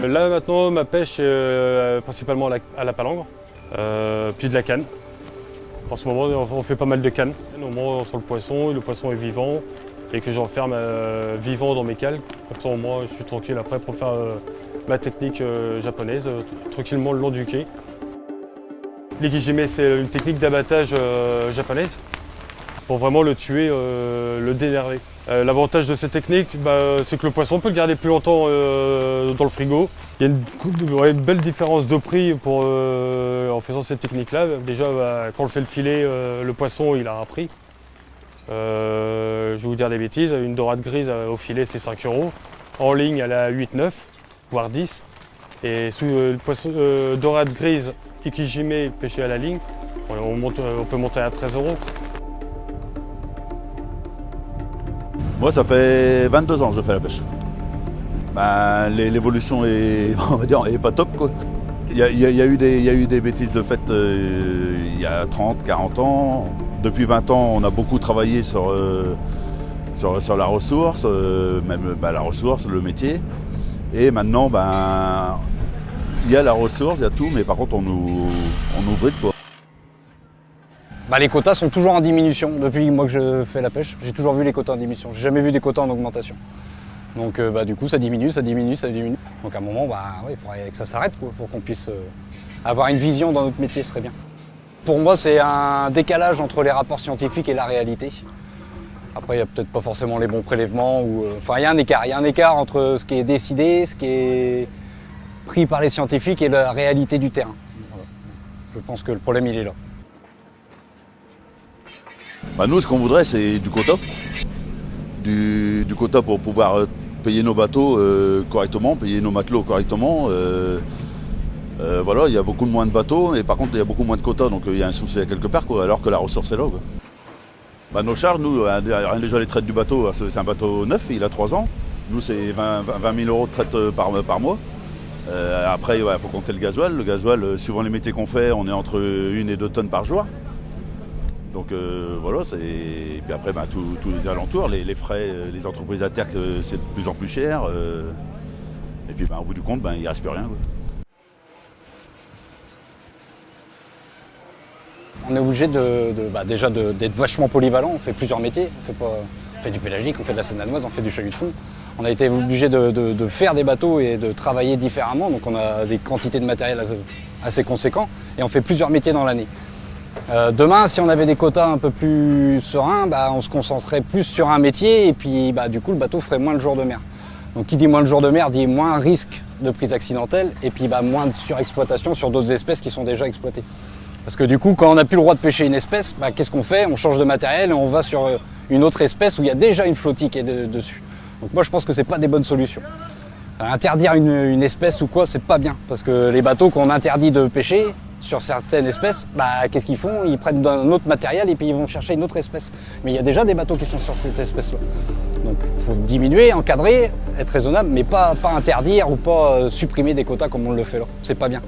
Là maintenant ma pêche est principalement à la palangre, puis de la canne. En ce moment on fait pas mal de canne. Au moins sur le poisson est vivant et que j'enferme vivant dans mes cales. Comme ça au moins je suis tranquille après pour faire ma technique japonaise, tranquillement le long du quai. L'ikijime c'est une technique d'abattage japonaise pour vraiment le tuer, le dénerver. L'avantage de cette technique, c'est que le poisson peut le garder plus longtemps dans le frigo. Il y a une belle différence de prix en faisant cette technique-là. Déjà, quand on fait le filet, le poisson il a un prix. Je vais vous dire des bêtises, une dorade grise au filet c'est 5 €. En ligne elle est à 8-9, voire 10. Et sous le poisson dorade grise ikijime pêché à la ligne, on peut monter à 13 €. Moi, ça fait 22 ans que je fais la pêche. L'évolution est, on va dire, est pas top, quoi. Il y a eu des bêtises de fait il y a 30, 40 ans. Depuis 20 ans, on a beaucoup travaillé sur la ressource, même la ressource, le métier. Et maintenant, il y a la ressource, il y a tout, mais par contre, on nous bride, quoi. Les quotas sont toujours en diminution depuis moi que je fais la pêche. J'ai toujours vu les quotas en diminution. J'ai jamais vu des quotas en augmentation. Donc du coup ça diminue. Donc à un moment, il faudrait que ça s'arrête pour qu'on puisse avoir une vision dans notre métier, ce serait bien. Pour moi, c'est un décalage entre les rapports scientifiques et la réalité. Après, il n'y a peut-être pas forcément les bons prélèvements. Il y a un écart. Il y a un écart entre ce qui est décidé, ce qui est pris par les scientifiques et la réalité du terrain. Voilà. Je pense que le problème, il est là. Nous, ce qu'on voudrait, c'est du quota. Du quota pour pouvoir payer nos bateaux correctement, payer nos matelots correctement. Voilà, il y a beaucoup moins de bateaux, et par contre, il y a beaucoup moins de quotas, donc il y a un souci à quelque part, quoi, alors que la ressource est là, quoi. Nos charges, nous, déjà les traites du bateau, c'est un bateau neuf, il a 3 ans. Nous, c'est 20 000 € de traite par mois. Après, il faut compter le gasoil. Le gasoil, suivant les métiers qu'on fait, on est entre 1 et 2 tonnes par jour. Donc voilà, et puis après tous les alentours, les frais, les entreprises à terre, c'est de plus en plus cher. Et puis au bout du compte, il ne reste plus rien, quoi. On est obligé déjà d'être vachement polyvalent. On fait plusieurs métiers. On fait du pélagique, on fait de la seine danoise, on fait du chalut de fond. On a été obligé de faire des bateaux et de travailler différemment. Donc on a des quantités de matériel assez conséquents et on fait plusieurs métiers dans l'année. Demain, si on avait des quotas un peu plus sereins, on se concentrerait plus sur un métier et puis du coup le bateau ferait moins le jour de mer. Donc qui dit moins le jour de mer dit moins risque de prise accidentelle et puis moins de surexploitation sur d'autres espèces qui sont déjà exploitées. Parce que du coup, quand on n'a plus le droit de pêcher une espèce, qu'est-ce qu'on fait? On change de matériel et on va sur une autre espèce où il y a déjà une flottille qui est dessus. Donc moi je pense que c'est pas des bonnes solutions. Interdire une espèce ou quoi, c'est pas bien. Parce que les bateaux qu'on interdit de pêcher sur certaines espèces, qu'est-ce qu'ils font? Ils prennent un autre matériel et puis ils vont chercher une autre espèce. Mais il y a déjà des bateaux qui sont sur cette espèce-là. Donc il faut diminuer, encadrer, être raisonnable, mais pas interdire ou pas supprimer des quotas comme on le fait là. C'est pas bien.